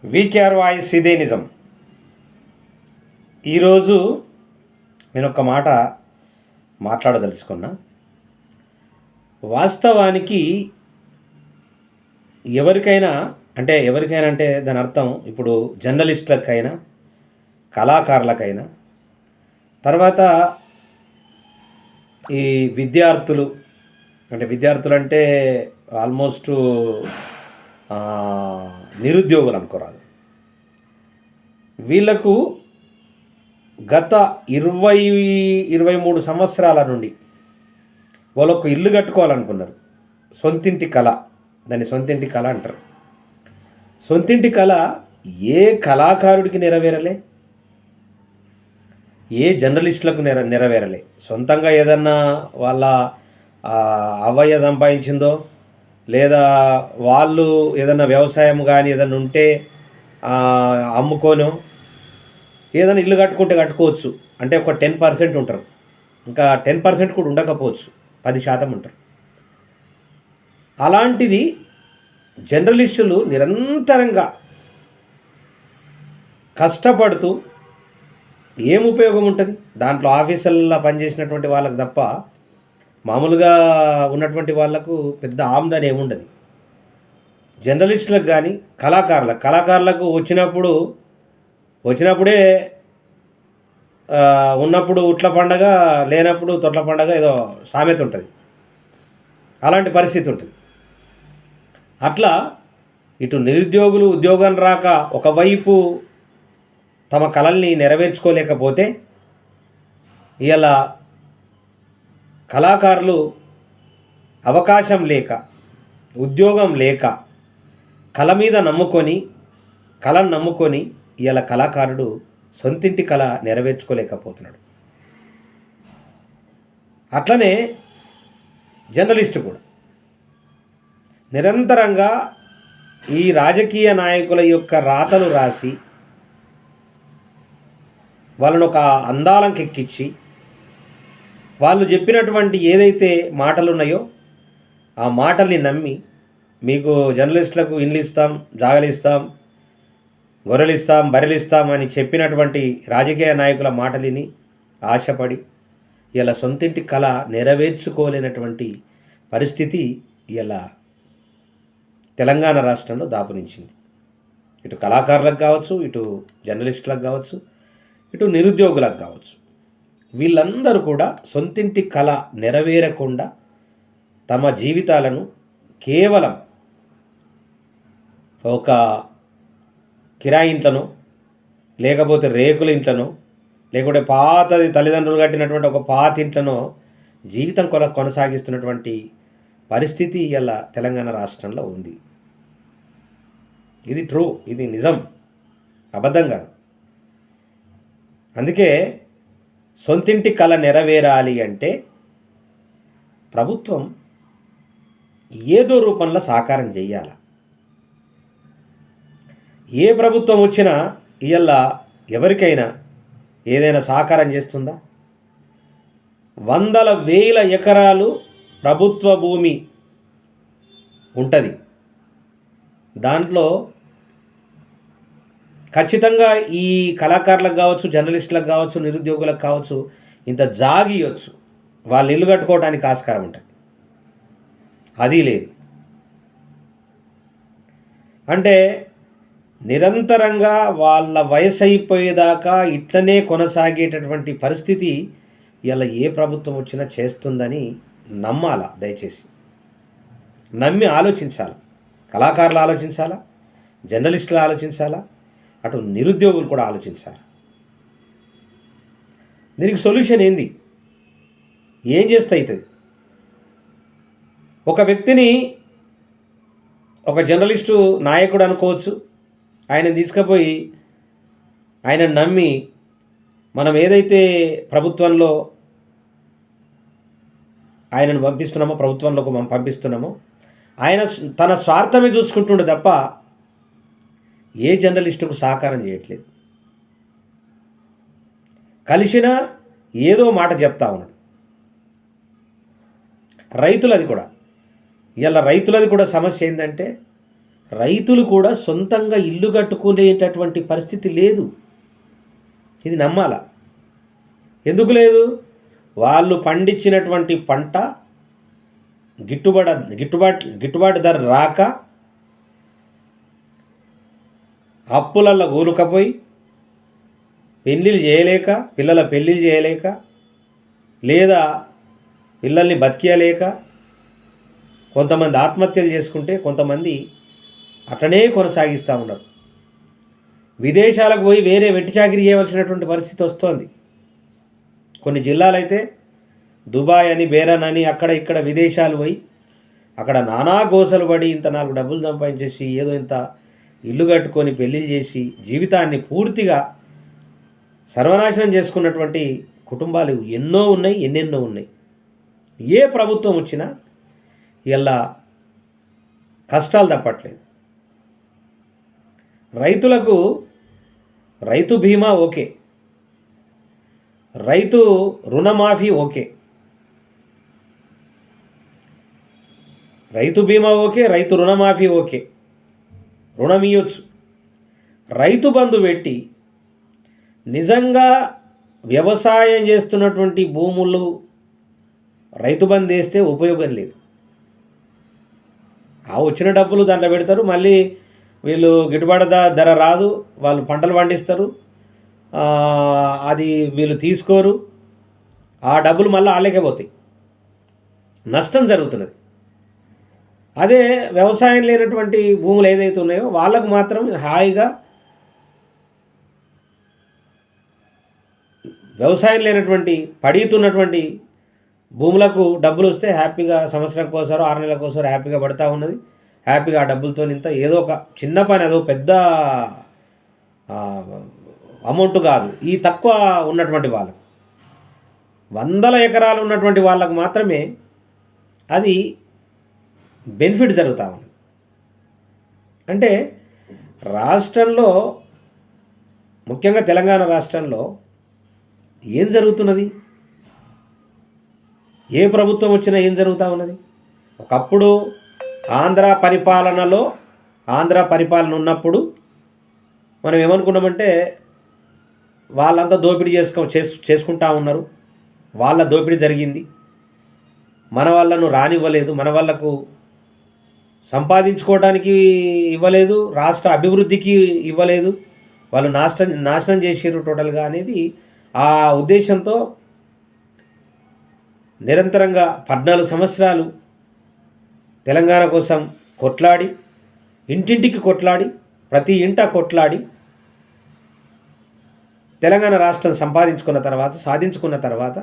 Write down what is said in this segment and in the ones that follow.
VKR voice ఇదే నిజం. ఈరోజు నేను ఒక మాట మాట్లాడదలుచుకున్నా. వాస్తవానికి ఎవరికైనా అంటే దాని అర్థం ఇప్పుడు జర్నలిస్టులకైనా, కళాకారులకైనా, తర్వాత ఈ విద్యార్థులు అంటే ఆల్మోస్ట్ నిరుద్యోగులు అనుకోరాదు. వీళ్లకు గత 23 సంవత్సరాల నుండి వాళ్ళొక ఇల్లు కట్టుకోవాలనుకున్నారు. సొంతింటి కళ, దాన్ని సొంతింటి కళ అంటారు. సొంతింటి కళ ఏ కళాకారుడికి నెరవేరలే, ఏ జర్నలిస్టులకు నెరవేరలే. సొంతంగా ఏదన్నా వాళ్ళ అవ్వయ్య సంపాదించిందో, లేదా వాళ్ళు ఏదన్నా వ్యవసాయం కానీ ఏదన్నా ఉంటే అమ్ముకోనో ఏదైనా ఇల్లు కట్టుకోవచ్చు. అంటే ఒక 10% ఉంటారు, ఇంకా 10% కూడా ఉండకపోవచ్చు, 10% ఉంటారు. అలాంటిది జర్నలిస్టులు నిరంతరంగా కష్టపడుతూ ఏం ఉపయోగం ఉంటుంది దాంట్లో? ఆఫీసుల్లో పనిచేసినటువంటి వాళ్ళకి తప్ప మామూలుగా ఉన్నటువంటి వాళ్ళకు పెద్ద ఆమ్దాని ఏముండదు. జర్నలిస్టులకు కానీ కళాకారులకు వచ్చినప్పుడే ఉన్నప్పుడు ఉట్ల పండగ, లేనప్పుడు తొట్ల పండగ, ఏదో సామెత ఉంటుంది. అలాంటి పరిస్థితి ఉంటుంది. అట్లా ఇటు నిరుద్యోగులు ఉద్యోగం రాక ఒకవైపు తమ కళల్ని నెరవేర్చుకోలేకపోతే, ఇలా కళాకారులు అవకాశం లేక, ఉద్యోగం లేక, కళను నమ్ముకొని ఇలా కళాకారుడు సొంతింటి కళ నెరవేర్చుకోలేకపోతున్నాడు. అట్లనే జర్నలిస్టు కూడా నిరంతరంగా ఈ రాజకీయ నాయకుల యొక్క రాతలు రాసి వాళ్ళను ఒక అందాలంకి ఎక్కించి, వాళ్ళు చెప్పినటువంటి ఏదైతే మాటలు ఉన్నాయో ఆ మాటల్ని నమ్మి, మీకు జర్నలిస్టులకు ఇండ్లు ఇస్తాం, జాగలు ఇస్తాం, గొర్రెలు ఇస్తాం, బర్రెలు ఇస్తాం అని చెప్పినటువంటి రాజకీయ నాయకుల మాటలిని ఆశపడి ఇలా సొంతింటి కళ నెరవేర్చుకోలేనటువంటి పరిస్థితి ఇలా తెలంగాణ రాష్ట్రంలో దాపురించింది. ఇటు కళాకారులకు కావచ్చు, ఇటు జర్నలిస్టులకు కావచ్చు, ఇటు నిరుద్యోగులకు కావచ్చు. వీళ్ళందరూ కూడా సొంతింటి కళ నెరవేరకుండా తమ జీవితాలను కేవలం ఒక కిరాయి ఇంట్లోనో, లేకపోతే రేకుల ఇంట్లోనో, లేకపోతే పాతది తల్లిదండ్రులు కట్టినటువంటి ఒక పాత ఇంట్లోనో జీవితం కొనసాగిస్తున్నటువంటి పరిస్థితి ఇలా తెలంగాణ రాష్ట్రంలో ఉంది. ఇది ట్రూ, ఇది నిజం, అబద్ధం కాదు. అందుకే సొంతింటి కళ నెరవేరాలి అంటే ప్రభుత్వం ఏదో రూపంలో సాకారం చేయాలి. ఏ ప్రభుత్వం వచ్చినా ఇవాళ ఎవరికైనా ఏదైనా సాకారం చేస్తుందా? వందల వేల ఎకరాలు ప్రభుత్వ భూమి ఉంటుంది. దాంట్లో ఖచ్చితంగా ఈ కళాకారులకు కావచ్చు, జర్నలిస్టులకు కావచ్చు, నిరుద్యోగులకు కావచ్చు ఇంత జాగియొచ్చు, వాళ్ళు ఇల్లు కట్టుకోవడానికి ఆస్కారం ఉంటుంది. అది లేదు. అంటే నిరంతరంగా వాళ్ళ వయసు అయిపోయేదాకా ఇట్లనే కొనసాగేటటువంటి పరిస్థితి ఇలా ఏ ప్రభుత్వం వచ్చినా చేస్తుందని నమ్మాలా. దయచేసి నమ్మి ఆలోచించాలి. కళాకారులు ఆలోచించాలా, జర్నలిస్టులు ఆలోచించాలా, అటు నిరుద్యోగులు కూడా ఆలోచించాలి. దీనికి సొల్యూషన్ ఏంది? ఏం చేస్తే అవుతుంది? ఒక వ్యక్తిని ఒక జర్నలిస్టు నాయకుడు అనుకోవచ్చు, ఆయన తీసుకుపోయి ఆయన నమ్మి మనం ఏదైతే ప్రభుత్వంలో ఆయనను ప్రభుత్వంలోకి మనం పంపిస్తున్నామో ఆయన తన స్వార్థమే చూసుకుంటుండే తప్ప ఏ జర్నలిస్టుకు సహకారం చేయట్లేదు. కలిసినా ఏదో మాట చెప్తా ఉన్నాడు. రైతులది కూడా సమస్య ఏంటంటే రైతులు కూడా సొంతంగా ఇల్లు కట్టుకునేటటువంటి పరిస్థితి లేదు. ఇది నమ్మాలా? ఎందుకు లేదు? వాళ్ళు పండించినటువంటి పంట గిట్టుబాటు ధర రాక అప్పులల్లో కూరుకుపోయి పెళ్ళిళ్ళు చేయలేక, పిల్లల పెళ్ళిళ్ళు చేయలేక, లేదా పిల్లల్ని బతికియలేక కొంతమంది ఆత్మహత్యలు చేసుకుంటే కొంతమంది అట్లనే కొనసాగిస్తూ ఉన్నారు. విదేశాలకు పోయి వేరే వెట్టి చాకిరీ చేయవలసినటువంటి పరిస్థితి వస్తోంది. కొన్ని జిల్లాలైతే దుబాయ్ అని, బేరన్ అని, అక్కడ ఇక్కడ విదేశాలు పోయి అక్కడ నానా గోసలు పడి ఇంత 4 డబ్బులు సంపాదించేసి ఏదో ఇంత ఇల్లు కట్టుకొని పెళ్ళిళ్ళు చేసి జీవితాన్ని పూర్తిగా సర్వనాశనం చేసుకున్నటువంటి కుటుంబాలు ఎన్నో ఉన్నాయి, ఎన్నెన్నో ఉన్నాయి. ఏ ప్రభుత్వం వచ్చినా ఇలా కష్టాలు తప్పట్లేదు. రైతులకు రైతు బీమా ఓకే, రైతు రుణమాఫీ ఓకే, రైతు బీమా ఓకే, రైతు రుణమాఫీ ఓకే, రుణం ఇవ్వచ్చు. రైతు బంధు పెట్టి నిజంగా వ్యవసాయం చేస్తున్నటువంటి భూములు రైతు బంధు వేస్తే ఉపయోగం లేదు. ఆ వచ్చిన డబ్బులు దాంట్లో పెడతారు, మళ్ళీ వీళ్ళు గిట్టుబాటు ధర రాదు, వాళ్ళు పంటలు పండిస్తారు, అది వీళ్ళు తీసుకోరు, ఆ డబ్బులు మళ్ళీ వాళ్ళకే పోతాయి, నష్టం జరుగుతున్నది. అదే వ్యవసాయం లేనటువంటి భూములు ఏదైతే ఉన్నాయో వాళ్ళకు మాత్రం హాయిగా వ్యవసాయం లేనటువంటి పడుతున్నటువంటి భూములకు డబ్బులు వస్తే హ్యాపీగా సంవత్సరంకోసారో 6 నెలలకోసారో హ్యాపీగా పడుతూ ఉన్నది. హ్యాపీగా ఆ డబ్బులతో ఇంత ఏదో ఒక చిన్న పని, అదో పెద్ద అమౌంట్ కాదు. ఈ తక్కువ ఉన్నటువంటి వాళ్ళకు, 100 ఎకరాలు ఉన్నటువంటి వాళ్ళకు మాత్రమే అది బెనిఫిట్ జరుగుతూ ఉంది. అంటే రాష్ట్రంలో, ముఖ్యంగా తెలంగాణ రాష్ట్రంలో ఏం జరుగుతున్నది? ఏ ప్రభుత్వం వచ్చినా ఏం జరుగుతూ ఉన్నది? ఒకప్పుడు ఆంధ్ర పరిపాలన ఉన్నప్పుడు మనం ఏమనుకున్నామంటే వాళ్ళంతా దోపిడీ చేసుకుంటా ఉన్నారు, వాళ్ళ దోపిడీ జరిగింది, మన వాళ్ళను రానివ్వలేదు, మన వాళ్ళకు సంపాదించుకోవడానికి ఇవ్వలేదు, రాష్ట్ర అభివృద్ధికి ఇవ్వలేదు, వాళ్ళు నాశనం చేసారు టోటల్గా అనేది ఆ ఉద్దేశంతో నిరంతరంగా 14 సంవత్సరాలు తెలంగాణ కోసం కొట్లాడి, ఇంటింటికి కొట్లాడి, ప్రతి ఇంట కొట్లాడి తెలంగాణ రాష్ట్రం సాధించుకున్న తర్వాత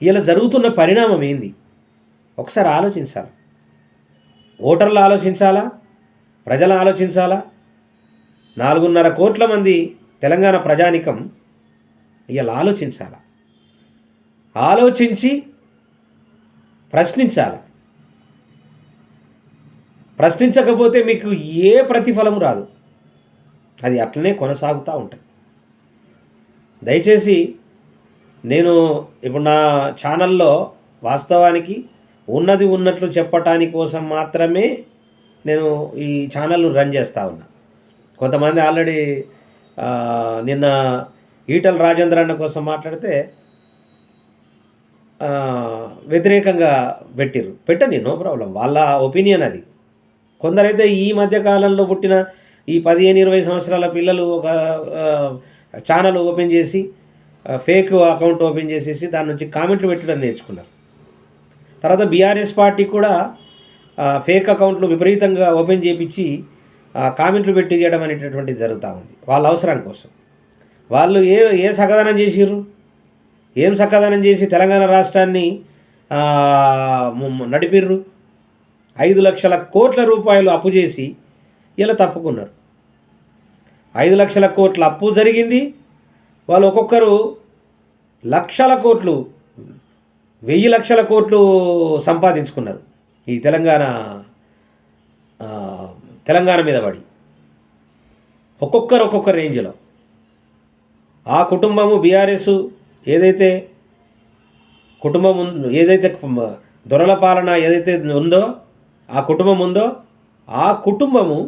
ఇలా జరుగుతున్న పరిణామం ఏంది? ఒకసారి ఆలోచించాలి. ఓటర్లు ఆలోచించాలా, ప్రజలు ఆలోచించాలా. 4.5 కోట్ల మంది తెలంగాణ ప్రజానికం ఇలా ఆలోచించాలా. ఆలోచించి ప్రశ్నించాలి. ప్రశ్నించకపోతే మీకు ఏ ప్రతిఫలం రాదు, అది అట్లనే కొనసాగుతూ ఉంటుంది. దయచేసి నేను ఇప్పుడు నా ఛానల్లో వాస్తవానికి ఉన్నది ఉన్నట్లు చెప్పటానికి కోసం మాత్రమే నేను ఈ ఛానల్ను రన్ చేస్తూ ఉన్నా. కొంతమంది ఆల్రెడీ నిన్న ఈటల రాజేంద్ర అన్న కోసం మాట్లాడితే వ్యతిరేకంగా పెట్టని, నో ప్రాబ్లం, వాళ్ళ ఒపీనియన్ అది. కొందరైతే ఈ మధ్యకాలంలో పుట్టిన ఈ 15-20 సంవత్సరాల పిల్లలు ఒక ఛానల్ ఓపెన్ చేసి ఫేక్ అకౌంట్ ఓపెన్ చేసేసి దాని నుంచి కామెంట్లు పెట్టడం నేర్చుకున్నారు. తర్వాత బీఆర్ఎస్ పార్టీ కూడా ఫేక్ అకౌంట్లు విపరీతంగా ఓపెన్ చేయించి కామెంట్లు పెట్టి చేయడం అనేటటువంటిది జరుగుతూ ఉంది వాళ్ళ అవసరం కోసం. వాళ్ళు ఏ సమాధానం చేసిర్రు? ఏం సమాధానం చేసి తెలంగాణ రాష్ట్రాన్ని నడిపిర్రు? 5 లక్షల కోట్ల రూపాయలు అప్పు చేసి ఇలా తప్పుకున్నారు. 5 లక్షల కోట్ల అప్పు జరిగింది. వాళ్ళు ఒక్కొక్కరు లక్షల కోట్లు, 1000 లక్షల కోట్లు సంపాదించుకున్నారు ఈ తెలంగాణ మీద పడి, ఒక్కొక్క రేంజ్లో. ఆ కుటుంబము బీఆర్ఎస్ ఏదైతే కుటుంబం ఏదైతే దొరల పాలన ఏదైతే ఉందో, ఆ కుటుంబం ఉందో ఆ కుటుంబము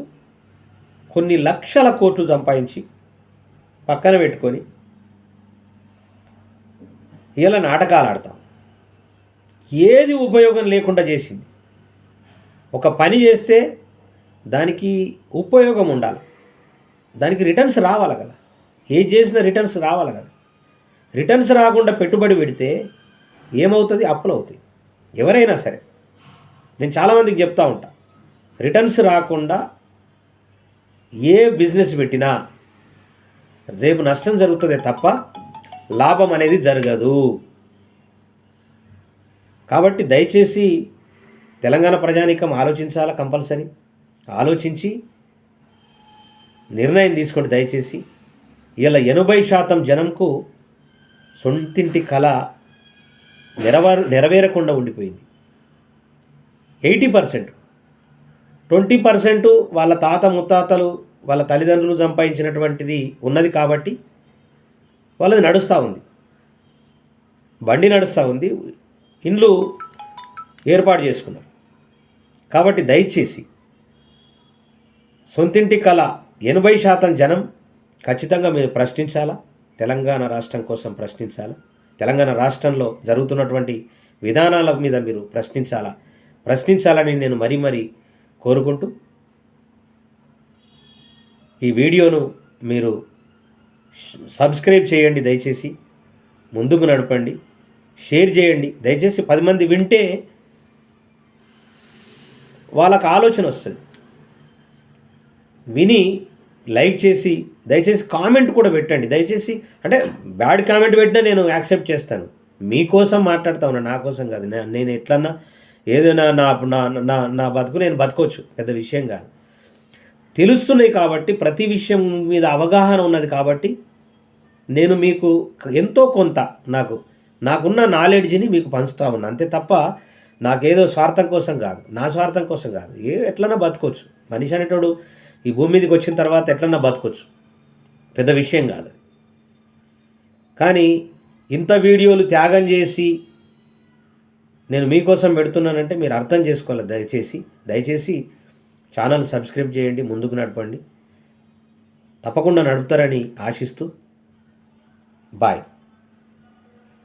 కొన్ని లక్షల కోట్లు సంపాదించి పక్కన పెట్టుకొని ఇలా నాటకాలు ఆడతాం. ఏది ఉపయోగం లేకుండా చేసింది. ఒక పని చేస్తే దానికి ఉపయోగం ఉండాలి, దానికి రిటర్న్స్ రావాలి కదా. ఏది చేసినా రిటర్న్స్ రావాలి కదా. రిటర్న్స్ రాకుండా పెట్టుబడి పెడితే ఏమవుతుంది? అప్పులు అవుతాయి. ఎవరైనా సరే, నేను చాలామందికి చెప్తా ఉంటా, రిటర్న్స్ రాకుండా ఏ బిజినెస్ పెట్టినా రేపు నష్టం జరుగుతుంది తప్ప లాభం అనేది జరగదు. కాబట్టి దయచేసి తెలంగాణ ప్రజానీకం ఆలోచించాలా, కంపల్సరీ ఆలోచించి నిర్ణయం తీసుకోండి దయచేసి. ఇలా 80% జనంకు సొంతింటి కళ నెరవేరకుండా ఉండిపోయింది. 80%, 20% వాళ్ళ తాత ముత్తాతలు వాళ్ళ తల్లిదండ్రులు సంపాదించినటువంటిది ఉన్నది కాబట్టి వాళ్ళది నడుస్తూ ఉంది, బండి నడుస్తూ ఉంది, ఇండ్లు ఏర్పాటు చేసుకున్నారు. కాబట్టి దయచేసి సొంతింటి కళ 80% జనం ఖచ్చితంగా మీరు ప్రశ్నించాలా, తెలంగాణ రాష్ట్రం కోసం ప్రశ్నించాలా, తెలంగాణ రాష్ట్రంలో జరుగుతున్నటువంటి విధానాల మీద మీరు ప్రశ్నించాలని నేను మరీ కోరుకుంటూ, ఈ వీడియోను మీరు సబ్స్క్రైబ్ చేయండి దయచేసి, ముందుకు నడపండి, షేర్ చేయండి దయచేసి. 10 మంది వింటే వాళ్ళకు ఆలోచన వస్తుంది. విని లైక్ చేసి దయచేసి కామెంట్ కూడా పెట్టండి దయచేసి. అంటే బ్యాడ్ కామెంట్ పెట్టినా నేను యాక్సెప్ట్ చేస్తాను. మీకోసం మాట్లాడుతా ఉన్నా, నా కోసం కాదు. నేను ఎట్లన్నా ఏదైనా నా బతుకు నేను బతకొచ్చు, పెద్ద విషయం కాదు. తెలుస్తున్నాయి కాబట్టి, ప్రతి విషయం మీద అవగాహన ఉన్నది కాబట్టి నేను మీకు ఎంతో కొంత నాకున్న నాలెడ్జ్ని మీకు పంచుతా ఉన్నా, అంతే తప్ప నాకేదో స్వార్థం కోసం కాదు, నా స్వార్థం కోసం కాదు. ఎట్లన్నా బతకొచ్చు, మనిషి అనేటోడు ఈ భూమి మీదకి వచ్చిన తర్వాత ఎట్లన్నా బతకొచ్చు, పెద్ద విషయం కాదు. కానీ ఇంత వీడియోలు త్యాగం చేసి నేను మీకోసం పెడుతున్నానంటే మీరు అర్థం చేసుకోవాలి. దయచేసి ఛానల్ సబ్స్క్రైబ్ చేయండి, ముందుకు నడపండి. తప్పకుండా నడుపుతారని ఆశిస్తూ బాయ్.